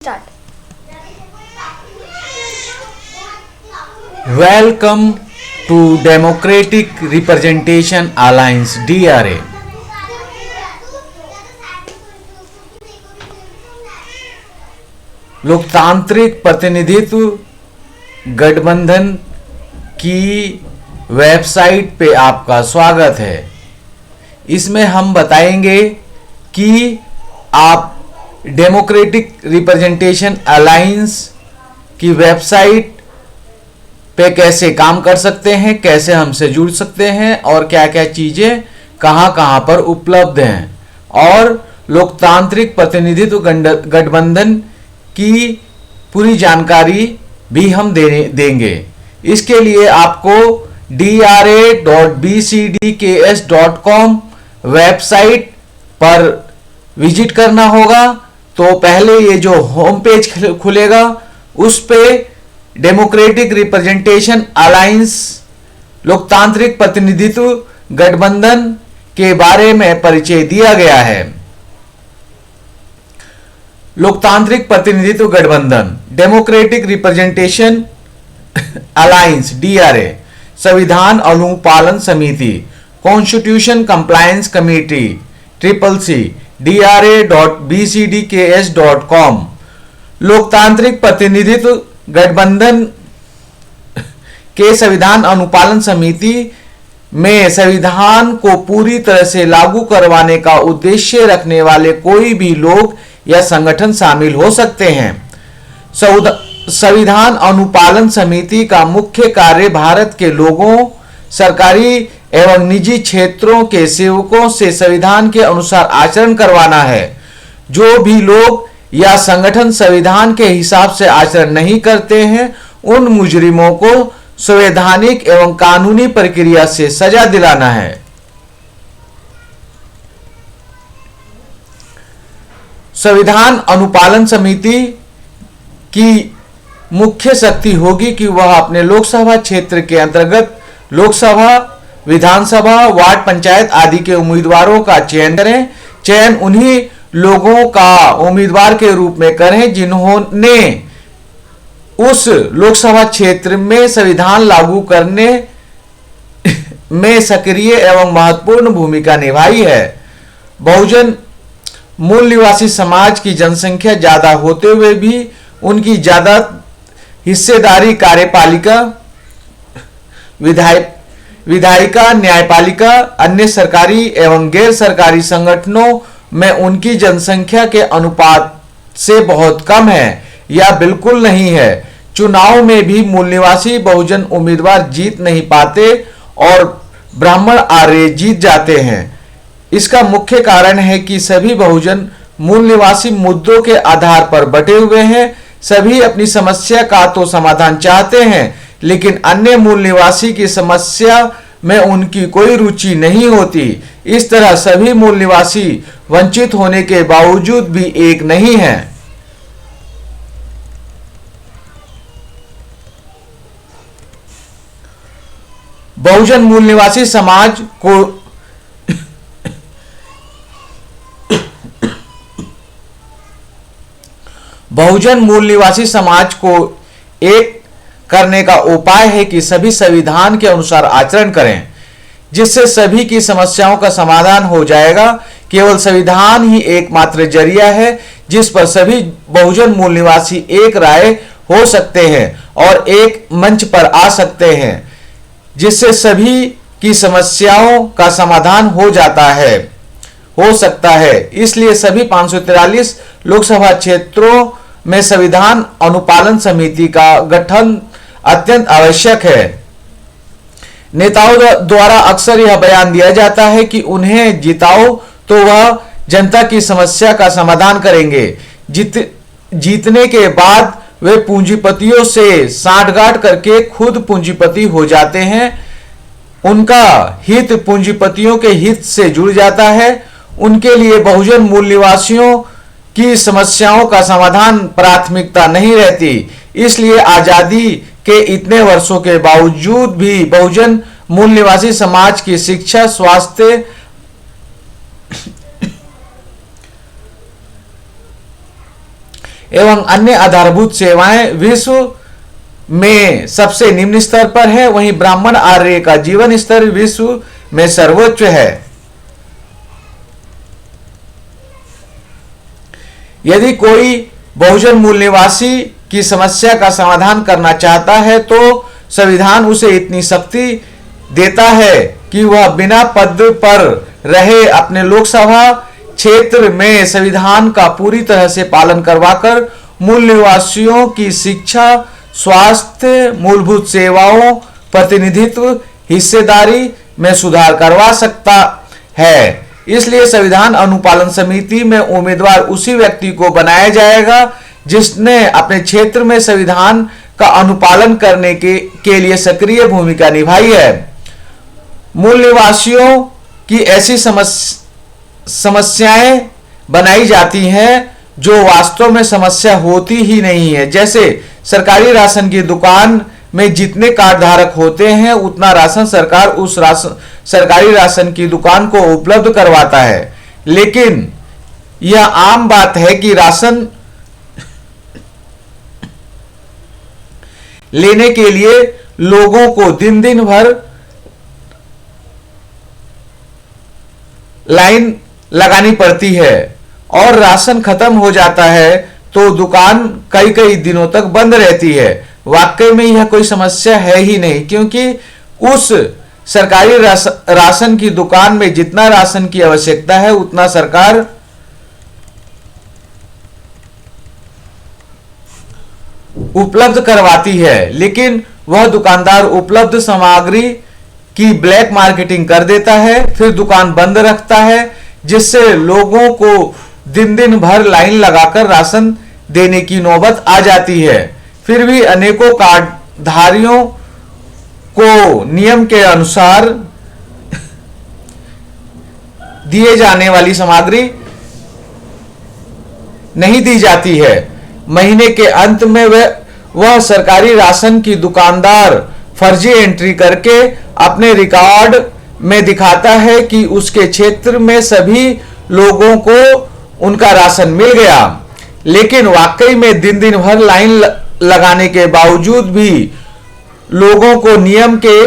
Start. Welcome to Democratic Representation Alliance (DRA). लोकतांत्रिक प्रतिनिधित्व गठबंधन की वेबसाइट पे आपका स्वागत है। इसमें हम बताएंगे कि आप डेमोक्रेटिक रिप्रेजेंटेशन अलायंस की वेबसाइट पे कैसे काम कर सकते हैं, कैसे हमसे जुड़ सकते हैं और क्या क्या चीज़ें कहां पर उपलब्ध हैं, और लोकतांत्रिक प्रतिनिधित्व गठबंधन की पूरी जानकारी भी हम देंगे। इसके लिए आपको dra.bcdks.com वेबसाइट पर विजिट करना होगा। तो पहले ये जो होम पेज खुलेगा उस पे डेमोक्रेटिक रिप्रेजेंटेशन अलायंस लोकतांत्रिक प्रतिनिधित्व गठबंधन के बारे में परिचय दिया गया है। लोकतांत्रिक प्रतिनिधित्व गठबंधन डेमोक्रेटिक रिप्रेजेंटेशन अलायंस DRA संविधान अनुपालन समिति constitution compliance committee CCC dra.bcdks.com लोकतांत्रिक प्रतिनिधित्व गठबंधन के संविधान अनुपालन समिति में संविधान को पूरी तरह से लागू करवाने का उद्देश्य रखने वाले कोई भी लोग या संगठन शामिल हो सकते हैं। संविधान अनुपालन समिति का मुख्य कार्य भारत के लोगों, सरकारी एवं निजी क्षेत्रों के सेवकों से संविधान के अनुसार आचरण करवाना है। जो भी लोग या संगठन संविधान के हिसाब से आचरण नहीं करते हैं, उन मुजरिमों को संवैधानिक एवं कानूनी प्रक्रिया से सजा दिलाना है। संविधान अनुपालन समिति की मुख्य शक्ति होगी कि वह अपने लोकसभा क्षेत्र के अंतर्गत लोकसभा, विधानसभा, वार्ड पंचायत आदि के उम्मीदवारों का चयन करें। चयन उन्हीं लोगों का उम्मीदवार के रूप में करें जिन्होंने उस लोकसभा क्षेत्र में संविधान लागू करने में सक्रिय एवं महत्वपूर्ण भूमिका निभाई है। बहुजन मूल निवासी समाज की जनसंख्या ज्यादा होते हुए भी उनकी ज्यादा हिस्सेदारी कार्यपालिका, विधायिका, न्यायपालिका, अन्य सरकारी एवं गैर सरकारी संगठनों में उनकी जनसंख्या के अनुपात से बहुत कम है या बिल्कुल नहीं है। चुनाव में भी मूल निवासी बहुजन उम्मीदवार जीत नहीं पाते और ब्राह्मण आर्य जीत जाते हैं। इसका मुख्य कारण है कि सभी बहुजन मूल निवासी मुद्दों के आधार पर बटे हुए हैं। सभी अपनी समस्या का तो समाधान चाहते हैं, लेकिन अन्य मूल निवासी की समस्या में उनकी कोई रुचि नहीं होती। इस तरह सभी मूल निवासी वंचित होने के बावजूद भी एक नहीं है। बहुजन मूल निवासी समाज को बहुजन मूल निवासी समाज को एक करने का उपाय है कि सभी संविधान के अनुसार आचरण करें, जिससे सभी की समस्याओं का समाधान हो जाएगा। केवल संविधान ही एकमात्र जरिया है जिस पर सभी बहुजन मूल निवासी एक राय हो सकते हैं और एक मंच पर आ सकते हैं, जिससे सभी की समस्याओं का समाधान हो सकता है। इसलिए सभी 543 लोकसभा क्षेत्रों में संविधान अनुपालन समिति का गठन अत्यंत आवश्यक है। नेताओं द्वारा अक्सर यह बयान दिया जाता है कि उन्हें जिताओ तो वह जनता की समस्या का समाधान करेंगे। जीतने के बाद वे पूंजीपतियों से सांठगांठ करके खुद पूंजीपति हो जाते हैं। उनका हित पूंजीपतियों के हित से जुड़ जाता है। उनके लिए बहुजन मूल निवासियों की समस्याओं का समाधान प्राथमिकता नहीं रहती। इसलिए आजादी के इतने वर्षों के बावजूद भी बहुजन मूल निवासी समाज की शिक्षा, स्वास्थ्य, एवं अन्य आधारभूत सेवाएं विश्व में सबसे निम्न स्तर पर है, वहीं ब्राह्मण आर्य का जीवन स्तर विश्व में सर्वोच्च है। यदि कोई बहुजन मूल निवासी की समस्या का समाधान करना चाहता है तो संविधान उसे इतनी शक्ति देता है कि वह बिना पद पर रहे अपने लोकसभा क्षेत्र में संविधान का पूरी तरह से पालन करवाकर मूल निवासियों की शिक्षा, स्वास्थ्य, मूलभूत सेवाओं, प्रतिनिधित्व, हिस्सेदारी में सुधार करवा सकता है। इसलिए संविधान अनुपालन समिति में उम्मीदवार उसी व्यक्ति को बनाया जाएगा जिसने अपने क्षेत्र में संविधान का अनुपालन करने के लिए सक्रिय भूमिका निभाई है। मूल निवासियों की ऐसी समस्याएं बनाई जाती हैं जो वास्तव में समस्या होती ही नहीं है। जैसे सरकारी राशन की दुकान में जितने कार्ड धारक होते हैं उतना राशन सरकार उस सरकारी राशन की दुकान को उपलब्ध करवाता है, लेकिन यह आम बात है कि राशन लेने के लिए लोगों को दिन दिन भर लाइन लगानी पड़ती है और राशन खत्म हो जाता है तो दुकान कई कई दिनों तक बंद रहती है। वाकई में यह कोई समस्या है ही नहीं, क्योंकि उस सरकारी राशन की दुकान में जितना राशन की आवश्यकता है उतना सरकार उपलब्ध करवाती है, लेकिन वह दुकानदार उपलब्ध सामग्री की ब्लैक मार्केटिंग कर देता है, फिर दुकान बंद रखता है, जिससे लोगों को दिन दिन भर लाइन लगाकर राशन देने की नौबत आ जाती है। फिर भी अनेकों कार्डधारियों को नियम के अनुसार दिए जाने वाली सामग्री नहीं दी जाती है। महीने के अंत में वह सरकारी राशन की दुकानदार फर्जी एंट्री करके अपने रिकॉर्ड में दिखाता है कि उसके क्षेत्र में सभी लोगों को उनका राशन मिल गया, लेकिन वाकई में दिन दिन भर लाइन लगाने के बावजूद भी लोगों को नियम के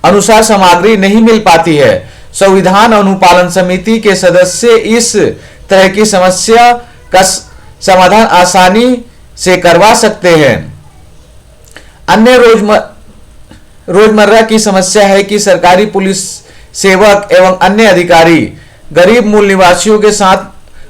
अनुसार सामग्री नहीं मिल पाती है। संविधान अनुपालन समिति के सदस्य इस तरह की समस्या का समाधान आसानी से करवा सकते हैं। अन्य रोजमर्रा की समस्या है कि सरकारी पुलिस सेवक एवं अन्य अधिकारी गरीब मूल निवासियों के साथ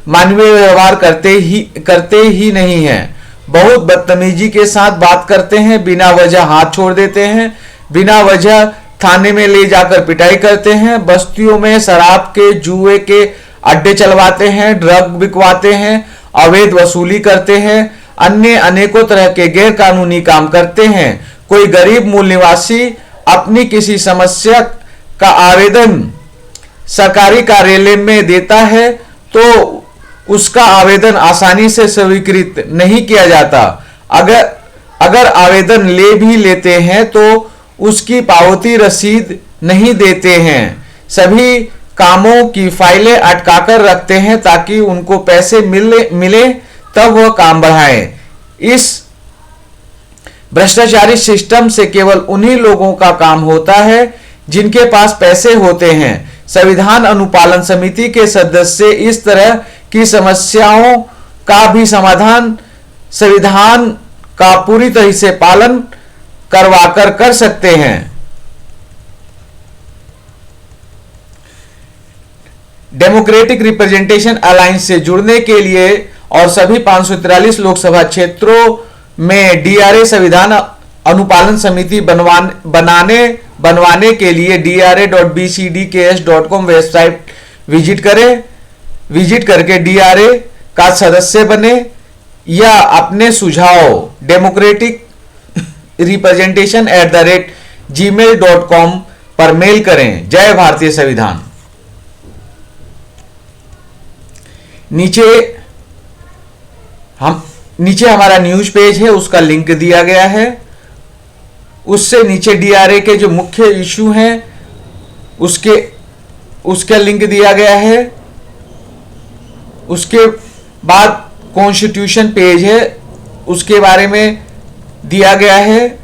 मानवीय व्यवहार करते ही नहीं हैं। बहुत बदतमीजी के साथ बात करते हैं, बिना वजह हाथ छोड़ देते हैं, बिना वजह थाने में ले जाकर पिटाई करते हैं, बस्तियों में शराब के जुए के अड्डे चलवाते हैं, ड्रग बिकवाते हैं, अवैध वसूली करते हैं, अन्य अनेकों तरह के गैर कानूनी काम करते हैं। कोई गरीब मूल निवासी अपनी किसी समस्या का आवेदन सरकारी कार्यालय में देता है तो उसका आवेदन आसानी से स्वीकृत नहीं किया जाता। अगर आवेदन ले भी लेते हैं तो उसकी पावती रसीद नहीं देते हैं। सभी कामों की फाइलें अटकाकर रखते हैं ताकि उनको पैसे मिले तब वह काम बढ़ाएं। इस भ्रष्टाचारी सिस्टम से केवल उन्हीं लोगों का काम होता है जिनके पास पैसे होते हैं। संविधान अनुपालन समिति के सदस्य इस तरह की समस्याओं का भी समाधान संविधान का पूरी तरह से पालन करवाकर कर सकते हैं। डेमोक्रेटिक रिप्रेजेंटेशन अलायंस से जुड़ने के लिए और सभी 543 लोकसभा क्षेत्रों में डीआरए संविधान अनुपालन समिति बनवाने के लिए dra.bcdks.com वेबसाइट विजिट करके डीआरए का सदस्य बने या अपने सुझाव democraticrepresentation@gmail.com पर मेल करें। जय भारतीय संविधान। नीचे हमारा न्यूज पेज है, उसका लिंक दिया गया है। उससे नीचे डीआरए के जो मुख्य इशू हैं उसका लिंक दिया गया है। उसके बाद कॉन्स्टिट्यूशन पेज है उसके बारे में दिया गया है,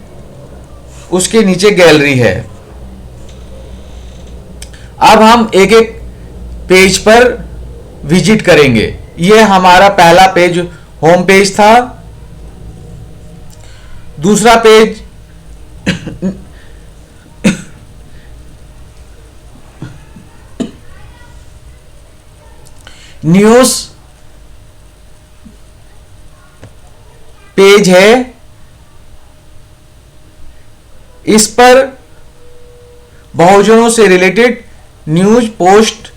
उसके नीचे गैलरी है। अब हम एक एक पेज पर विजिट करेंगे। यह हमारा पहला पेज होम पेज था। दूसरा पेज न्यूज़ पेज है। इस पर बहुजनों से रिलेटेड न्यूज पोस्ट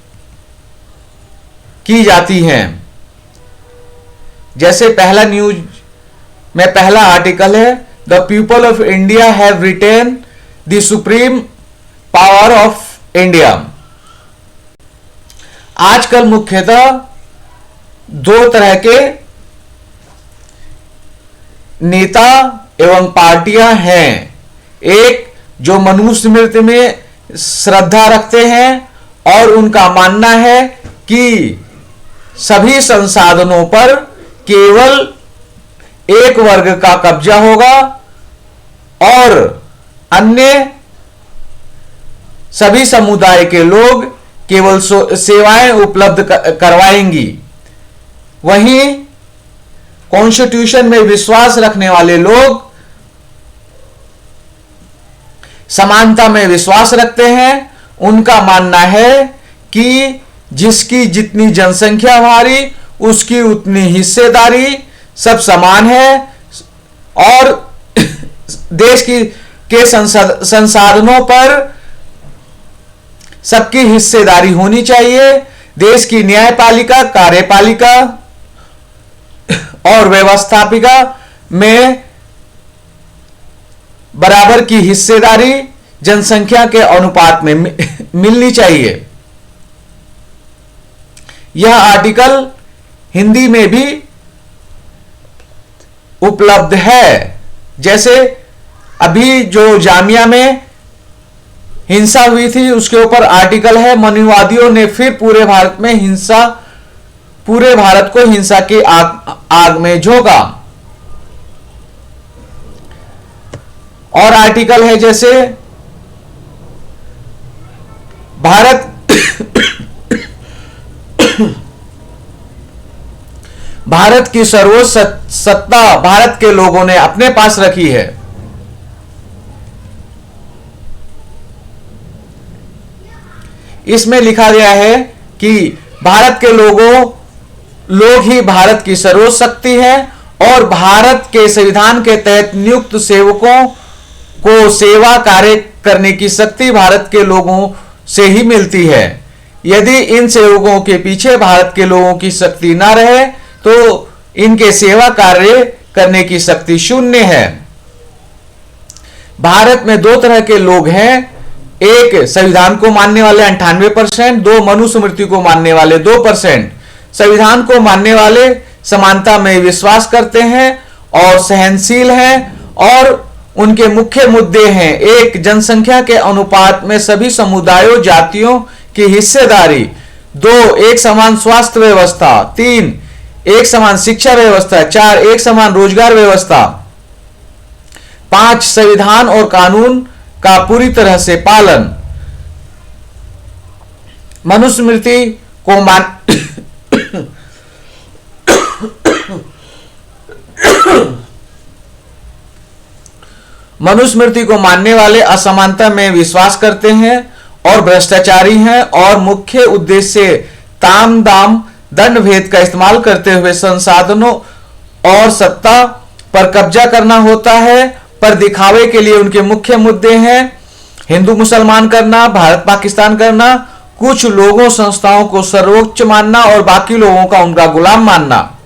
की जाती हैं। जैसे पहला न्यूज में पहला आर्टिकल है, the people of India have written the supreme power of India. आजकल मुख्यतः दो तरह के नेता एवं पार्टियां हैं। एक जो मनुस्मृति में श्रद्धा रखते हैं और उनका मानना है कि सभी संसाधनों पर केवल एक वर्ग का कब्जा होगा और अन्य सभी समुदाय के लोग केवल सेवाएं उपलब्ध करवाएंगी। वहीं कॉन्स्टिट्यूशन में विश्वास रखने वाले लोग समानता में विश्वास रखते हैं। उनका मानना है कि जिसकी जितनी जनसंख्या भारी उसकी उतनी हिस्सेदारी, सब समान है और देश के संसाधनों पर सबकी हिस्सेदारी होनी चाहिए। देश की न्यायपालिका, कार्यपालिका और व्यवस्थापिका में बराबर की हिस्सेदारी जनसंख्या के अनुपात में मिलनी चाहिए। यह आर्टिकल हिंदी में भी उपलब्ध है। जैसे अभी जो जामिया में हिंसा हुई थी उसके ऊपर आर्टिकल है, मनुवादियों ने फिर पूरे भारत को हिंसा की आग में झोंका। और आर्टिकल है जैसे भारत की सर्वोच्च सत्ता भारत के लोगों ने अपने पास रखी है। इसमें लिखा गया है कि भारत के लोग ही भारत की सर्वोच्च शक्ति है और भारत के संविधान के तहत नियुक्त सेवकों को सेवा कार्य करने की शक्ति भारत के लोगों से ही मिलती है। यदि इन सेवकों के पीछे भारत के लोगों की शक्ति ना रहे तो इनके सेवा कार्य करने की शक्ति शून्य है। भारत में दो तरह के लोग हैं, एक संविधान को मानने वाले 98%, दो मनुस्मृति को मानने वाले 2%। संविधान को मानने वाले समानता में विश्वास करते हैं और सहनशील हैं और उनके मुख्य मुद्दे हैं, एक जनसंख्या के अनुपात में सभी समुदायों जातियों की हिस्सेदारी, दो एक समान स्वास्थ्य व्यवस्था, तीन एक समान शिक्षा व्यवस्था, चार एक समान रोजगार व्यवस्था, पांच संविधान और कानून का पूरी तरह से पालन। मनुस्मृति को मनुस्मृति को मानने वाले असमानता में विश्वास करते हैं और भ्रष्टाचारी हैं और मुख्य उद्देश्य ताम दाम दंड भेद का इस्तेमाल करते हुए संसाधनों और सत्ता पर कब्जा करना होता है। पर दिखावे के लिए उनके मुख्य मुद्दे हैं हिंदू मुसलमान करना, भारत पाकिस्तान करना, कुछ लोगों संस्थाओं को सर्वोच्च मानना और बाकी लोगों का उनका गुलाम मानना।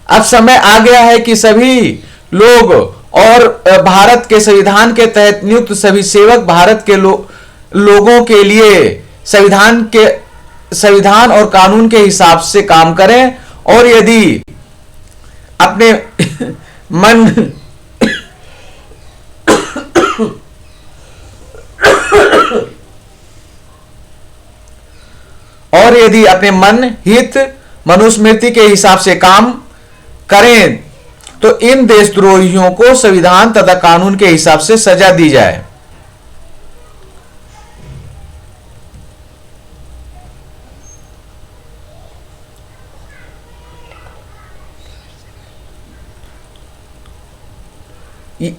अब समय आ गया है कि सभी लोग और भारत के संविधान के तहत नियुक्त सभी सेवक भारत के लोगों के लिए संविधान और कानून के हिसाब से काम करें और यदि अपने मन हित मनुस्मृति के हिसाब से काम करें तो इन देशद्रोहियों को संविधान तथा कानून के हिसाब से सजा दी जाए।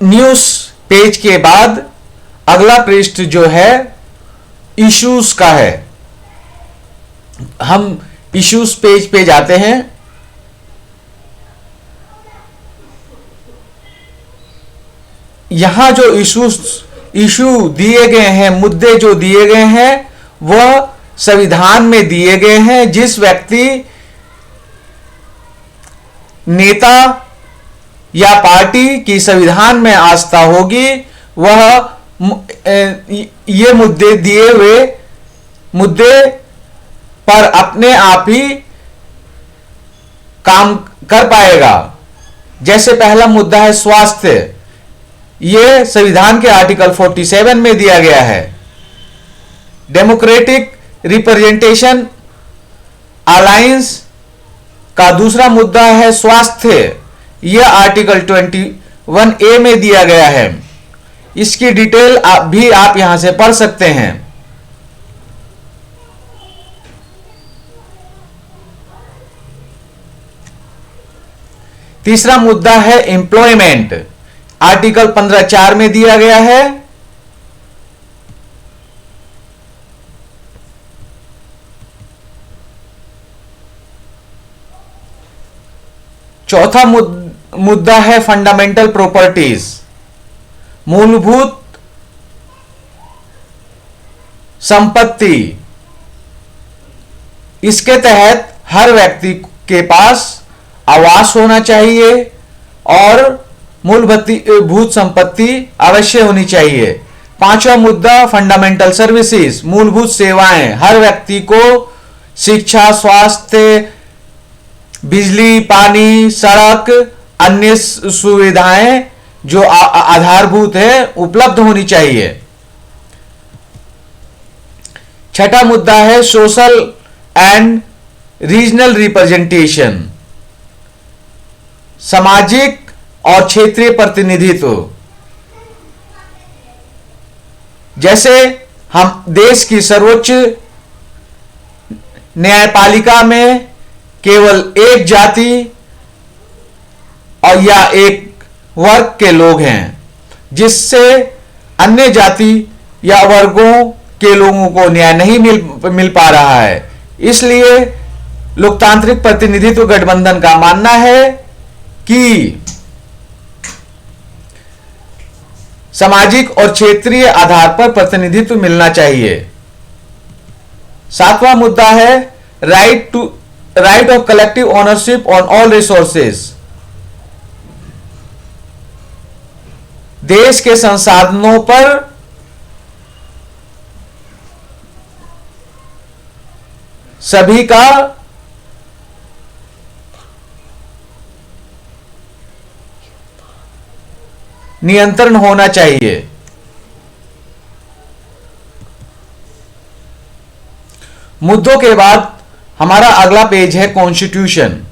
न्यूज पेज के बाद अगला पृष्ठ जो है इश्यूज का है। हम इश्यूज पेज पे जाते हैं। यहां जो इशू दिए गए हैं, मुद्दे जो दिए गए हैं वह संविधान में दिए गए हैं। जिस व्यक्ति नेता या पार्टी की संविधान में आस्था होगी वह ये मुद्दे दिए हुए मुद्दे पर अपने आप ही काम कर पाएगा। जैसे पहला मुद्दा है स्वास्थ्य। यह संविधान के आर्टिकल 47 में दिया गया है। डेमोक्रेटिक रिप्रेजेंटेशन अलायंस का दूसरा मुद्दा है स्वास्थ्य। यह आर्टिकल 21A में दिया गया है। इसकी डिटेल भी आप यहां से पढ़ सकते हैं। तीसरा मुद्दा है एम्प्लॉयमेंट। आर्टिकल 15(4) में दिया गया है। चौथा मुद्दा है फंडामेंटल प्रॉपर्टीज, मूलभूत संपत्ति। इसके तहत हर व्यक्ति के पास आवास होना चाहिए और मूलभूत संपत्ति अवश्य होनी चाहिए। पांचवा मुद्दा फंडामेंटल सर्विसेज, मूलभूत सेवाएं। हर व्यक्ति को शिक्षा, स्वास्थ्य, बिजली, पानी, सड़क, अन्य सुविधाएं जो आधारभूत है उपलब्ध होनी चाहिए। छठा मुद्दा है सोशल एंड रीजनल रिप्रेजेंटेशन, सामाजिक और क्षेत्रीय प्रतिनिधित्व। जैसे हम देश की सर्वोच्च न्यायपालिका में केवल एक जाति और या एक वर्ग के लोग हैं, जिससे अन्य जाति या वर्गों के लोगों को न्याय नहीं मिल पा रहा है। इसलिए लोकतांत्रिक प्रतिनिधित्व गठबंधन का मानना है कि सामाजिक और क्षेत्रीय आधार पर प्रतिनिधित्व मिलना चाहिए। सातवां मुद्दा है right of collective ownership on all resources. देश के संसाधनों पर सभी का नियंत्रण होना चाहिए। मुद्दों के बाद हमारा अगला पेज है कॉन्स्टिट्यूशन।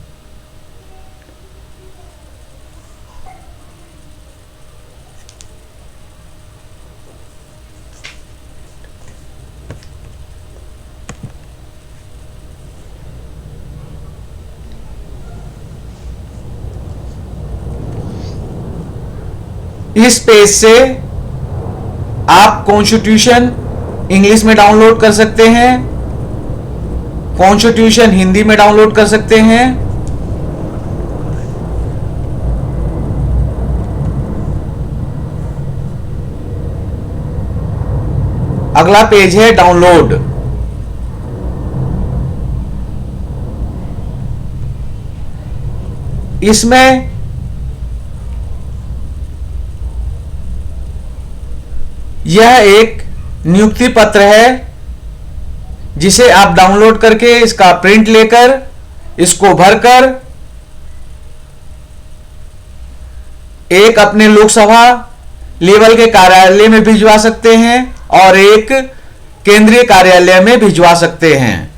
इस पेज से आप कॉन्स्टिट्यूशन इंग्लिश में डाउनलोड कर सकते हैं, कॉन्स्टिट्यूशन हिंदी में डाउनलोड कर सकते हैं। अगला पेज है डाउनलोड। इसमें यह एक नियुक्ति पत्र है जिसे आप डाउनलोड करके इसका प्रिंट लेकर इसको भरकर एक अपने लोकसभा लेवल के कार्यालय में भिजवा सकते हैं और एक केंद्रीय कार्यालय में भिजवा सकते हैं।